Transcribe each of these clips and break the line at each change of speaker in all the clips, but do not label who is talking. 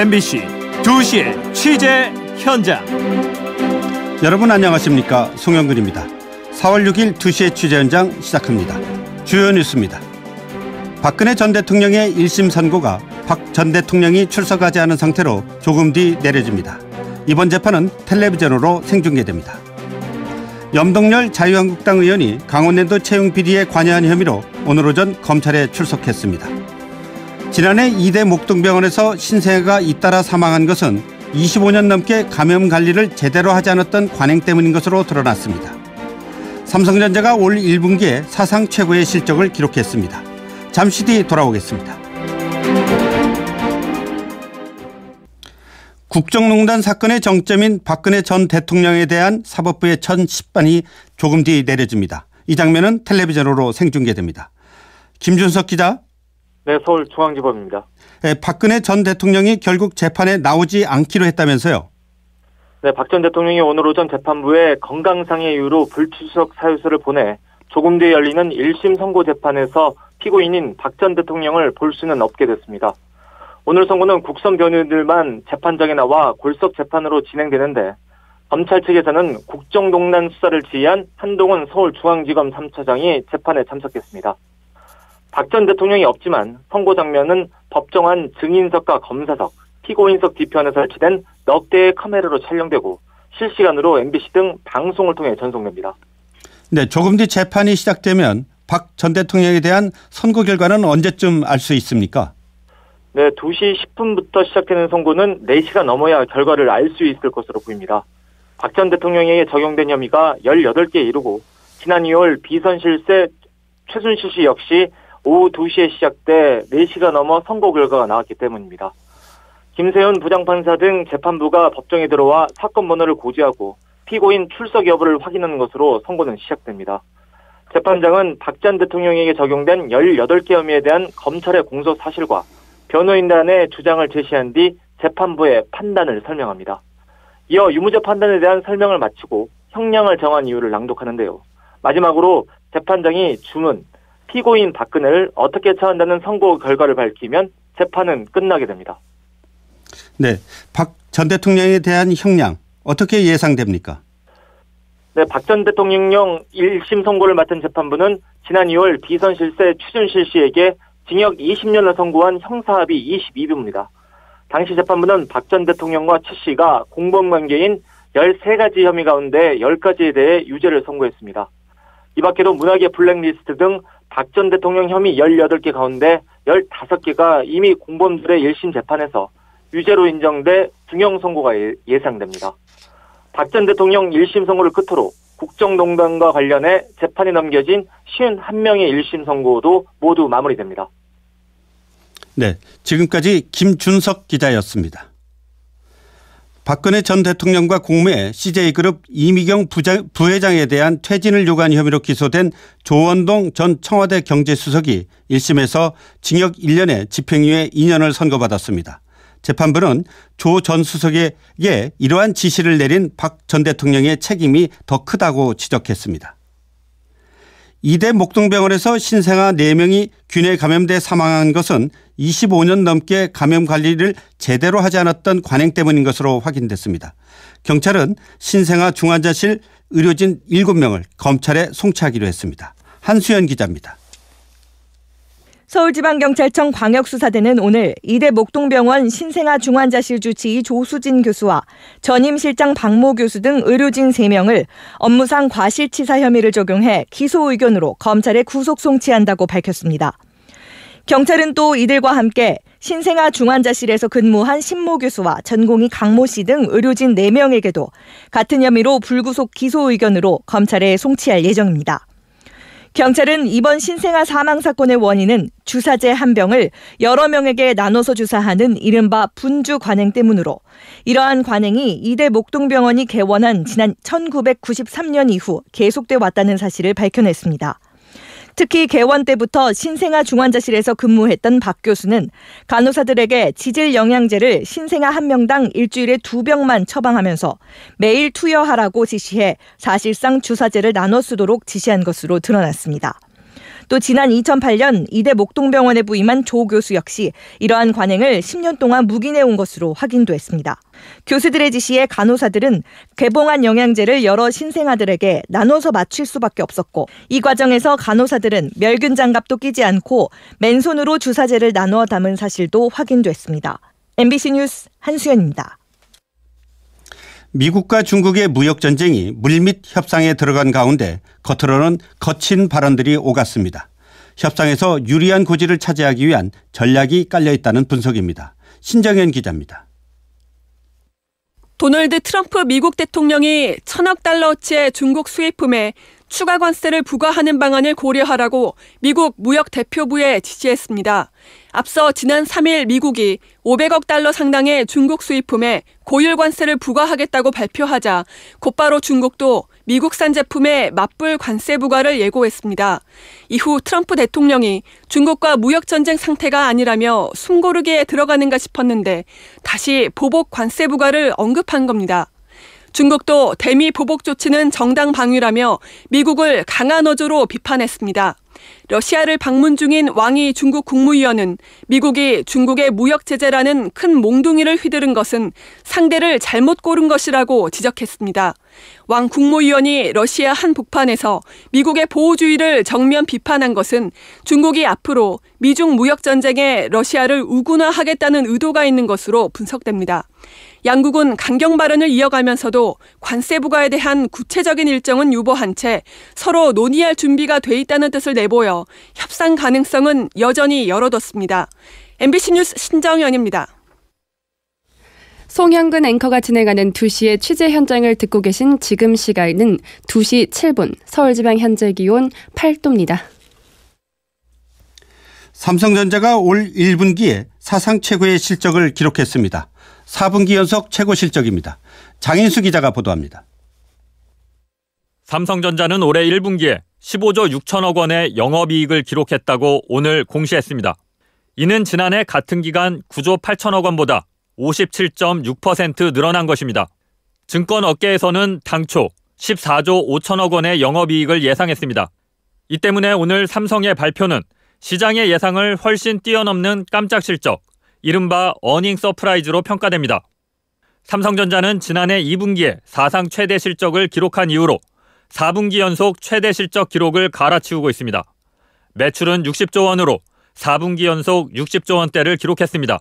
MBC 2시의 취재 현장.
여러분 안녕하십니까? 송영근입니다. 4월 6일 2시의 취재 현장 시작합니다. 주요 뉴스입니다. 박근혜 전 대통령의 1심 선고가 박 전 대통령이 출석하지 않은 상태로 조금 뒤 내려집니다. 이번 재판은 텔레비전으로 생중계됩니다. 염동열 자유한국당 의원이 강원랜드 채용 비리에 관여한 혐의로 오늘 오전 검찰에 출석했습니다. 지난해 이대 목동병원에서 신생아가 잇따라 사망한 것은 25년 넘게 감염 관리를 제대로 하지 않았던 관행 때문인 것으로 드러났습니다. 삼성전자가 올 1분기에 사상 최고의 실적을 기록했습니다. 잠시 뒤 돌아오겠습니다. 국정농단 사건의 정점인 박근혜 전 대통령에 대한 사법부의 첫 심판이 조금 뒤 내려집니다. 이 장면은 텔레비전으로 생중계됩니다. 김준석 기자.
네, 서울중앙지법입니다.
박근혜 전 대통령이 결국 재판에 나오지 않기로 했다면서요?
네, 박 전 대통령이 오늘 오전 재판부에 건강상의 이유로 불출석 사유서를 보내 조금 뒤에 열리는 1심 선고 재판에서 피고인인 박 전 대통령을 볼 수는 없게 됐습니다. 오늘 선고는 국선 변호인들만 재판장에 나와 골석 재판으로 진행되는데 검찰 측에서는 국정농단 수사를 지휘한 한동훈 서울중앙지검 3차장이 재판에 참석했습니다. 박 전 대통령이 없지만 선고 장면은 법정안 증인석과 검사석, 피고인석 뒤편에 설치된 넉 대의 카메라로 촬영되고 실시간으로 MBC 등 방송을 통해 전송됩니다.
네, 조금 뒤 재판이 시작되면 박 전 대통령에 대한 선고 결과는 언제쯤 알 수 있습니까?
네, 2시 10분부터 시작되는 선고는 4시가 넘어야 결과를 알 수 있을 것으로 보입니다. 박 전 대통령에게 적용된 혐의가 18개에 이르고 지난 2월 비선 실세 최순실 씨 역시 오후 2시에 시작돼 4시가 넘어 선고 결과가 나왔기 때문입니다. 김세훈 부장판사 등 재판부가 법정에 들어와 사건 번호를 고지하고 피고인 출석 여부를 확인하는 것으로 선고는 시작됩니다. 재판장은 박 전 대통령에게 적용된 18개 혐의에 대한 검찰의 공소 사실과 변호인단의 주장을 제시한 뒤 재판부의 판단을 설명합니다. 이어 유무죄 판단에 대한 설명을 마치고 형량을 정한 이유를 낭독하는데요. 마지막으로 재판장이 주문, 피고인 박근혜를 어떻게 처한다는 선고 결과를 밝히면 재판은 끝나게 됩니다.
네, 박 전 대통령에 대한 형량 어떻게 예상됩니까?
네, 박 전 대통령 1심 선고를 맡은 재판부는 지난 2월 비선 실세 최순실 씨에게 징역 20년을 선고한 형사합의 22부입니다. 당시 재판부는 박 전 대통령과 최 씨가 공범 관계인 13가지 혐의 가운데 10가지에 대해 유죄를 선고했습니다. 이 밖에도 문학의 블랙리스트 등 박 전 대통령 혐의 18개 가운데 15개가 이미 공범들의 1심 재판에서 유죄로 인정돼 중형 선고가 예상됩니다. 박 전 대통령 1심 선고를 끝으로 국정농단과 관련해 재판이 넘겨진 51명의 1심 선고도 모두 마무리됩니다.
네, 지금까지 김준석 기자였습니다. 박근혜 전 대통령과 공모해 CJ그룹 이미경 부회장에 대한 퇴진을 요구한 혐의로 기소된 조원동 전 청와대 경제수석이 1심에서 징역 1년에 집행유예 2년을 선고받았습니다. 재판부는 조 전 수석에게 이러한 지시를 내린 박 전 대통령의 책임이 더 크다고 지적했습니다. 이대 목동병원에서 신생아 4명이 균에 감염돼 사망한 것은 25년 넘게 감염 관리를 제대로 하지 않았던 관행 때문인 것으로 확인됐습니다. 경찰은 신생아 중환자실 의료진 7명을 검찰에 송치하기로 했습니다. 한수연 기자입니다.
서울지방경찰청 광역수사대는 오늘 이대 목동병원 신생아 중환자실 주치의 조수진 교수와 전임실장 박모 교수 등 의료진 3명을 업무상 과실치사 혐의를 적용해 기소 의견으로 검찰에 구속 송치한다고 밝혔습니다. 경찰은 또 이들과 함께 신생아 중환자실에서 근무한 신모 교수와 전공의 강모 씨 등 의료진 4명에게도 같은 혐의로 불구속 기소 의견으로 검찰에 송치할 예정입니다. 경찰은 이번 신생아 사망 사건의 원인은 주사제 한 병을 여러 명에게 나눠서 주사하는 이른바 분주 관행 때문으로 이러한 관행이 이대 목동병원이 개원한 지난 1993년 이후 계속돼 왔다는 사실을 밝혀냈습니다. 특히 개원 때부터 신생아 중환자실에서 근무했던 박 교수는 간호사들에게 지질 영양제를 신생아 한 명당 일주일에 2병만 처방하면서 매일 투여하라고 지시해 사실상 주사제를 나눠 쓰도록 지시한 것으로 드러났습니다. 또 지난 2008년 이대 목동병원에 부임한 조 교수 역시 이러한 관행을 10년 동안 묵인해온 것으로 확인됐습니다. 교수들의 지시에 간호사들은 개봉한 영양제를 여러 신생아들에게 나눠서 맞출 수밖에 없었고, 이 과정에서 간호사들은 멸균 장갑도 끼지 않고 맨손으로 주사제를 나누어 담은 사실도 확인됐습니다. MBC 뉴스 한수연입니다.
미국과 중국의 무역전쟁이 물밑 협상에 들어간 가운데 겉으로는 거친 발언들이 오갔습니다. 협상에서 유리한 고지를 차지하기 위한 전략이 깔려있다는 분석입니다. 신정현 기자입니다.
도널드 트럼프 미국 대통령이 1,000억 달러어치의 중국 수입품에 추가 관세를 부과하는 방안을 고려하라고 미국 무역대표부에 지시했습니다. 앞서 지난 3일 미국이 500억 달러 상당의 중국 수입품에 고율 관세를 부과하겠다고 발표하자 곧바로 중국도 미국산 제품에 맞불 관세 부과를 예고했습니다. 이후 트럼프 대통령이 중국과 무역전쟁 상태가 아니라며 숨고르기에 들어가는가 싶었는데 다시 보복 관세 부과를 언급한 겁니다. 중국도 대미 보복 조치는 정당 방위라며 미국을 강한 어조로 비판했습니다. 러시아를 방문 중인 왕이 중국 국무위원은 미국이 중국의 무역 제재라는 큰 몽둥이를 휘두른 것은 상대를 잘못 고른 것이라고 지적했습니다. 왕 국무위원이 러시아 한복판에서 미국의 보호주의를 정면 비판한 것은 중국이 앞으로 미중 무역 전쟁에 러시아를 우군화하겠다는 의도가 있는 것으로 분석됩니다. 양국은 강경 발언을 이어가면서도 관세 부과에 대한 구체적인 일정은 유보한 채 서로 논의할 준비가 돼 있다는 뜻을 내보여 협상 가능성은 여전히 열어뒀습니다. MBC 뉴스 신정현입니다.
송현근 앵커가 진행하는 2시의 취재 현장을 듣고 계신 지금 시간은 2시 7분, 서울지방 현재 기온 8도입니다.
삼성전자가 올 1분기에 사상 최고의 실적을 기록했습니다. 4분기 연속 최고 실적입니다. 장인수 기자가 보도합니다.
삼성전자는 올해 1분기에 15조 6천억 원의 영업이익을 기록했다고 오늘 공시했습니다. 이는 지난해 같은 기간 9조 8천억 원보다 57.6% 늘어난 것입니다. 증권업계에서는 당초 14조 5천억 원의 영업이익을 예상했습니다. 이 때문에 오늘 삼성의 발표는 시장의 예상을 훨씬 뛰어넘는 깜짝 실적, 이른바 어닝 서프라이즈로 평가됩니다. 삼성전자는 지난해 2분기에 사상 최대 실적을 기록한 이후로 4분기 연속 최대 실적 기록을 갈아치우고 있습니다. 매출은 60조 원으로 4분기 연속 60조 원대를 기록했습니다.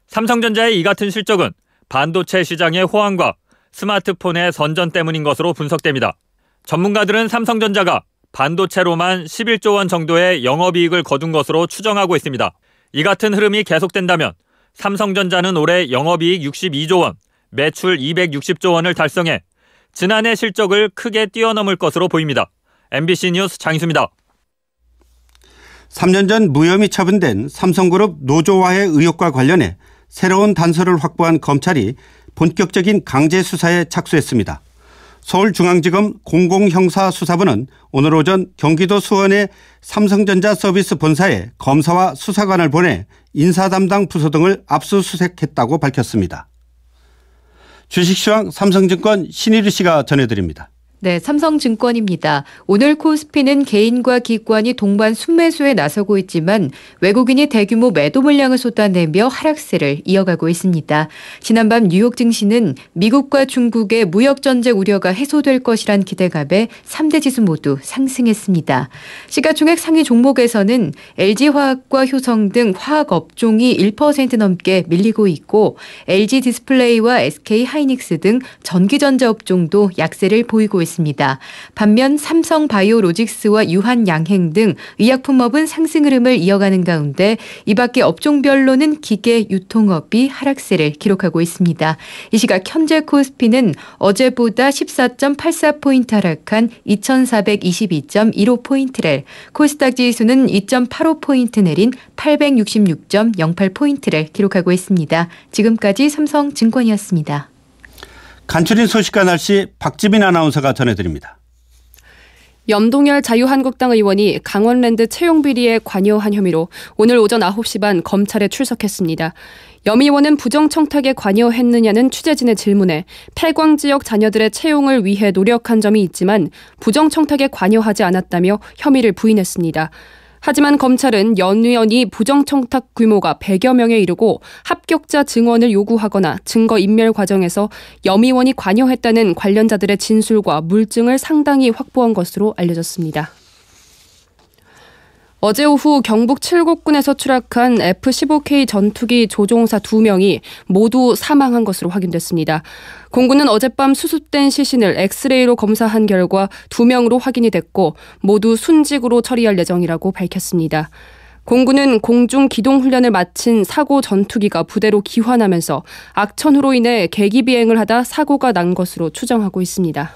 삼성전자의 이 같은 실적은 반도체 시장의 호황과 스마트폰의 선전 때문인 것으로 분석됩니다. 전문가들은 삼성전자가 반도체로만 11조 원 정도의 영업이익을 거둔 것으로 추정하고 있습니다. 이 같은 흐름이 계속된다면 삼성전자는 올해 영업이익 62조 원, 매출 260조 원을 달성해 지난해 실적을 크게 뛰어넘을 것으로 보입니다. MBC 뉴스 장희수입니다.
3년 전 무혐의 처분된 삼성그룹 노조화의 의혹과 관련해 새로운 단서를 확보한 검찰이 본격적인 강제 수사에 착수했습니다. 서울중앙지검 공공형사수사부는 오늘 오전 경기도 수원의 삼성전자 서비스 본사에 검사와 수사관을 보내 인사담당 부서 등을 압수수색했다고 밝혔습니다. 주식시황 삼성증권 신일희 씨가 전해드립니다.
네, 삼성증권입니다. 오늘 코스피는 개인과 기관이 동반 순매수에 나서고 있지만 외국인이 대규모 매도 물량을 쏟아내며 하락세를 이어가고 있습니다. 지난밤 뉴욕 증시는 미국과 중국의 무역전쟁 우려가 해소될 것이란 기대감에 3대 지수 모두 상승했습니다. 시가총액 상위 종목에서는 LG화학과 효성 등 화학업종이 1% 넘게 밀리고 있고 LG디스플레이와 SK하이닉스 등 전기전자 업종도 약세를 보이고 있습니다. 반면 삼성바이오로직스와 유한양행 등 의약품업은 상승 흐름을 이어가는 가운데 이 밖에 업종별로는 기계, 유통업이 하락세를 기록하고 있습니다. 이 시각 현재 코스피는 어제보다 14.84포인트 하락한 2422.15포인트를, 코스닥 지수는 2.85포인트 내린 866.08포인트를 기록하고 있습니다. 지금까지 삼성증권이었습니다.
간추린 소식과 날씨 박지민 아나운서가 전해드립니다.
염동열 자유한국당 의원이 강원랜드 채용 비리에 관여한 혐의로 오늘 오전 9시 반 검찰에 출석했습니다. 염의원은 부정청탁에 관여했느냐는 취재진의 질문에 폐광 지역 자녀들의 채용을 위해 노력한 점이 있지만 부정청탁에 관여하지 않았다며 혐의를 부인했습니다. 하지만 검찰은 연 의원이 부정청탁 규모가 100여 명에 이르고 합격자 증언을 요구하거나 증거인멸 과정에서 염 의원이 관여했다는 관련자들의 진술과 물증을 상당히 확보한 것으로 알려졌습니다. 어제 오후 경북 칠곡군에서 추락한 F-15K 전투기 조종사 2명이 모두 사망한 것으로 확인됐습니다. 공군은 어젯밤 수습된 시신을 엑스레이로 검사한 결과 2명으로 확인이 됐고 모두 순직으로 처리할 예정이라고 밝혔습니다. 공군은 공중 기동 훈련을 마친 사고 전투기가 부대로 귀환하면서 악천후로 인해 계기 비행을 하다 사고가 난 것으로 추정하고 있습니다.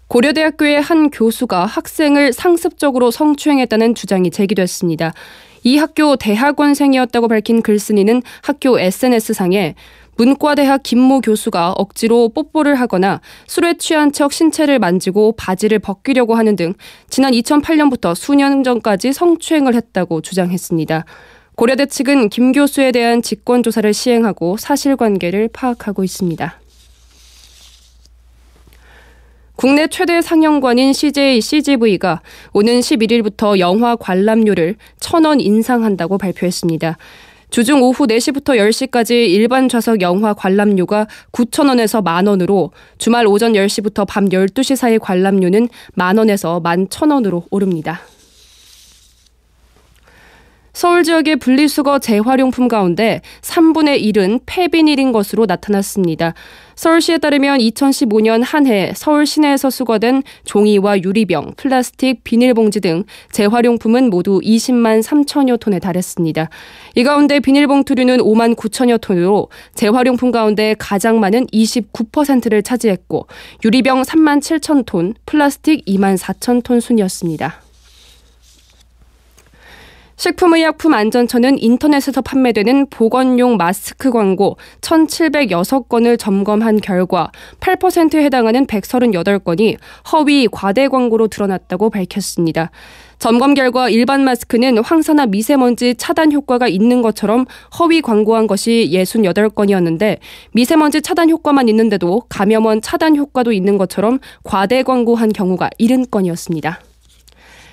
고려대학교의 한 교수가 학생을 상습적으로 성추행했다는 주장이 제기됐습니다. 이 학교 대학원생이었다고 밝힌 글쓴이는 학교 SNS상에 문과대학 김모 교수가 억지로 뽀뽀를 하거나 술에 취한 척 신체를 만지고 바지를 벗기려고 하는 등 지난 2008년부터 수년 전까지 성추행을 했다고 주장했습니다. 고려대 측은 김 교수에 대한 직권조사를 시행하고 사실관계를 파악하고 있습니다. 국내 최대 상영관인 CJ CGV가 오는 11일부터 영화 관람료를 1,000원 인상한다고 발표했습니다. 주중 오후 4시부터 10시까지 일반 좌석 영화 관람료가 9,000원에서 10,000원으로 주말 오전 10시부터 밤 12시 사이 관람료는 10,000원에서 11,000원으로 오릅니다. 서울 지역의 분리수거 재활용품 가운데 3분의 1은 폐비닐인 것으로 나타났습니다. 서울시에 따르면 2015년 한 해 서울 시내에서 수거된 종이와 유리병, 플라스틱, 비닐봉지 등 재활용품은 모두 20만 3천여 톤에 달했습니다. 이 가운데 비닐봉투류는 5만 9천여 톤으로 재활용품 가운데 가장 많은 29%를 차지했고 유리병 3만 7천 톤, 플라스틱 2만 4천 톤 순이었습니다. 식품의약품안전처는 인터넷에서 판매되는 보건용 마스크 광고 1,706건을 점검한 결과 8%에 해당하는 138건이 허위 과대 광고로 드러났다고 밝혔습니다. 점검 결과 일반 마스크는 황사나 미세먼지 차단 효과가 있는 것처럼 허위 광고한 것이 68건이었는데 미세먼지 차단 효과만 있는데도 감염원 차단 효과도 있는 것처럼 과대 광고한 경우가 70건이었습니다.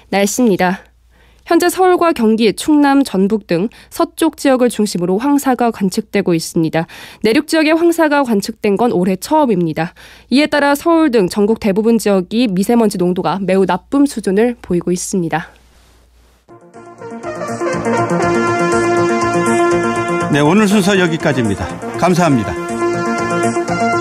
날씨입니다. 현재 서울과 경기, 충남, 전북 등 서쪽 지역을 중심으로 황사가 관측되고 있습니다. 내륙 지역에 황사가 관측된 건 올해 처음입니다. 이에 따라 서울 등 전국 대부분 지역이 미세먼지 농도가 매우 나쁨 수준을 보이고 있습니다.
네, 오늘 순서 여기까지입니다. 감사합니다.